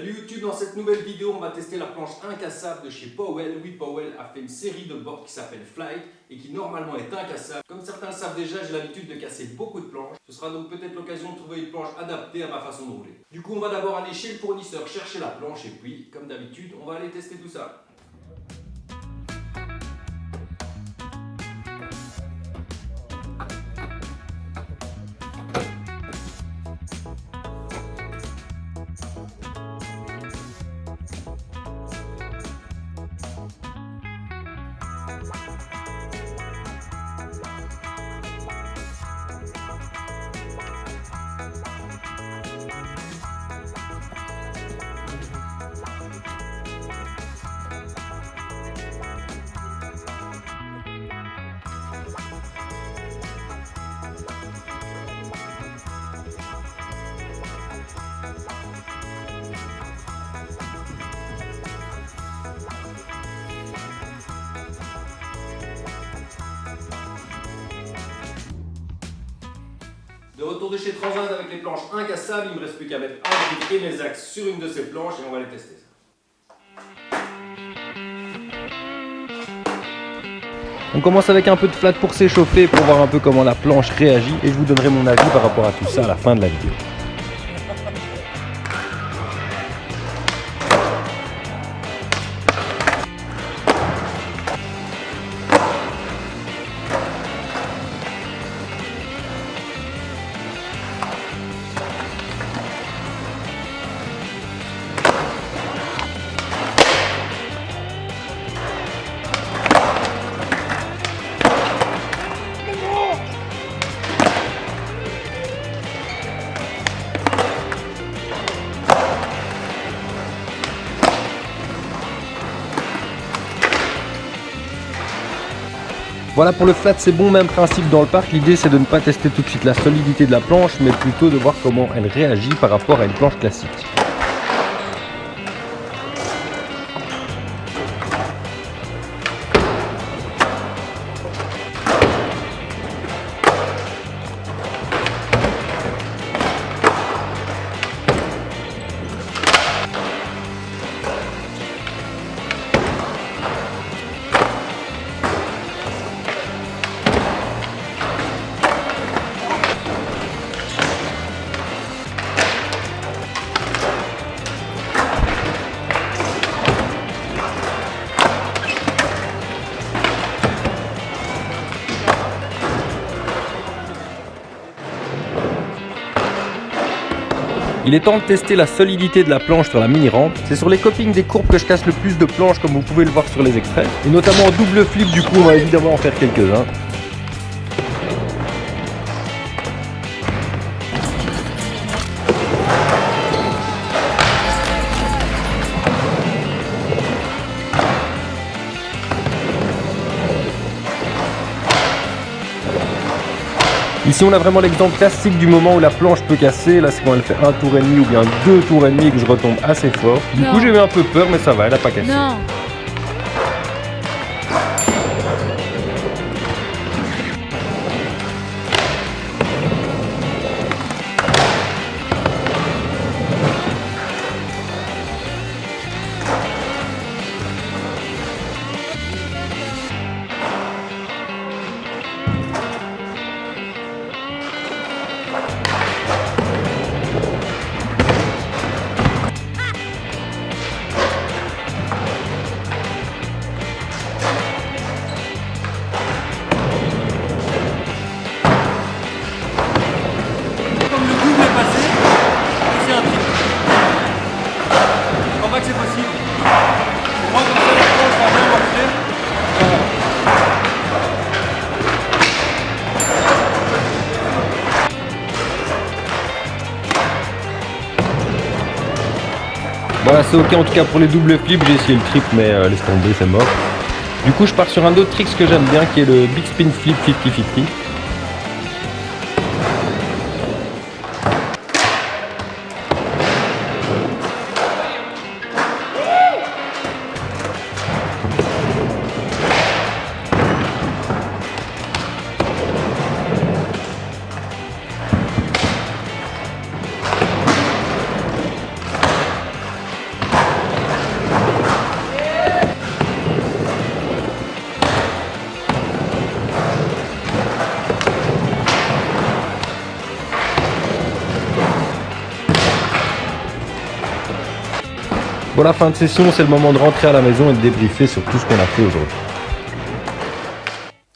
Salut YouTube, dans cette nouvelle vidéo, on va tester la planche incassable de chez Powell. Oui, Powell a fait une série de boards qui s'appelle Flight et qui normalement est incassable. Comme certains le savent déjà, j'ai l'habitude de casser beaucoup de planches. Ce sera donc peut-être l'occasion de trouver une planche adaptée à ma façon de rouler. Du coup, on va d'abord aller chez le fournisseur chercher la planche et puis, comme d'habitude, on va aller tester tout ça. De retour de chez Transat avec les planches incassables, il ne me reste plus qu'à mettre un grip et mes axes sur une de ces planches et on va les tester. On commence avec un peu de flat pour s'échauffer, pour voir un peu comment la planche réagit et je vous donnerai mon avis par rapport à tout ça à la fin de la vidéo. Voilà, pour le flat c'est bon, même principe dans le parc. L'idée c'est de ne pas tester tout de suite la solidité de la planche, mais plutôt de voir comment elle réagit par rapport à une planche classique. Il est temps de tester la solidité de la planche sur la mini-rampe. C'est sur les copings des courbes que je casse le plus de planches, comme vous pouvez le voir sur les extraits. Et notamment en double flip, du coup on va évidemment en faire quelques-uns. Ici on a vraiment l'exemple classique du moment où la planche peut casser. Là c'est quand elle fait un tour et demi ou bien 2 tours et demi et que je retombe assez fort. Du coup j'ai eu un peu peur, mais ça va, elle a pas cassé. Non. C'est possible. Moi, comme ça, la planche va bien marcher. Voilà, c'est ok en tout cas pour les doubles flips. J'ai essayé le triple, mais laisse tomber, c'est mort. Du coup je pars sur un autre trick que j'aime bien, qui est le Big Spin Flip 50-50. Pour la fin de session, c'est le moment de rentrer à la maison et de débriefer sur tout ce qu'on a fait aujourd'hui.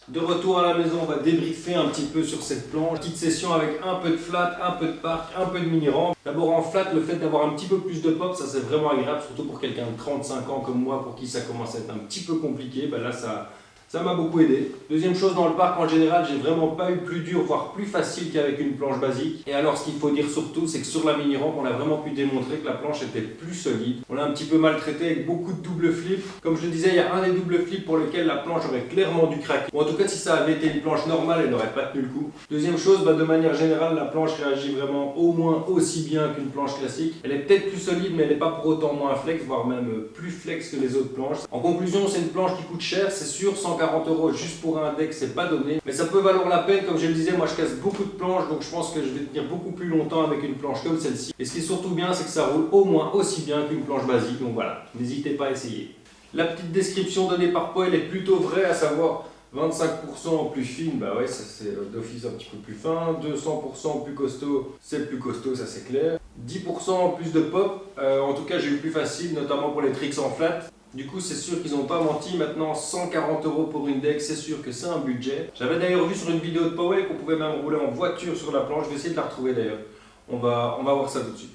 De retour à la maison, on va débriefer un petit peu sur cette planche. Petite session avec un peu de flat, un peu de park, un peu de mini-ramp. D'abord en flat, le fait d'avoir un petit peu plus de pop, ça c'est vraiment agréable, surtout pour quelqu'un de 35 ans comme moi, pour qui ça commence à être un petit peu compliqué. Là, ça m'a beaucoup aidé. Deuxième chose, dans le parc en général, j'ai vraiment pas eu plus dur, voire plus facile qu'avec une planche basique. Et alors, ce qu'il faut dire surtout, c'est que sur la mini-rampe, on a vraiment pu démontrer que la planche était plus solide. On l'a un petit peu maltraité avec beaucoup de double flips. Comme je le disais, il y a un des double flips pour lequel la planche aurait clairement dû craquer. Ou en tout cas, si ça avait été une planche normale, elle n'aurait pas tenu le coup. Deuxième chose, de manière générale, la planche réagit vraiment au moins aussi bien qu'une planche classique. Elle est peut-être plus solide, mais elle n'est pas pour autant moins flex, voire même plus flex que les autres planches. En conclusion, c'est une planche qui coûte cher, c'est sûr, 140 € juste pour un deck, c'est pas donné. Mais ça peut valoir la peine, comme je le disais, moi je casse beaucoup de planches, donc je pense que je vais tenir beaucoup plus longtemps avec une planche comme celle-ci. Et ce qui est surtout bien, c'est que ça roule au moins aussi bien qu'une planche basique, donc voilà, n'hésitez pas à essayer. La petite description donnée par Powell est plutôt vraie, à savoir 25% en plus fine, ouais, ça c'est d'office un petit peu plus fin, 200% plus costaud, c'est plus costaud, ça c'est clair. 10% en plus de pop, en tout cas j'ai eu plus facile, notamment pour les tricks en flat. Du coup, c'est sûr qu'ils n'ont pas menti. Maintenant, 140 € pour une deck, c'est sûr que c'est un budget. J'avais d'ailleurs vu sur une vidéo de Powell qu'on pouvait même rouler en voiture sur la planche. Je vais essayer de la retrouver d'ailleurs. On va voir ça tout de suite.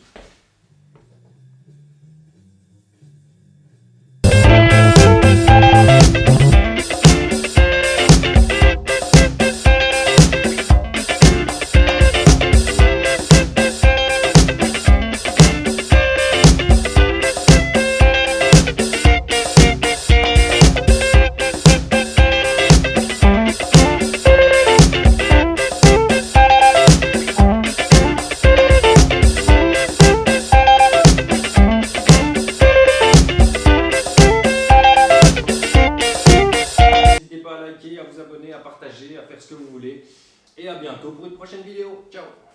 À vous abonner, à partager, à faire ce que vous voulez. Et à bientôt pour une prochaine vidéo. Ciao!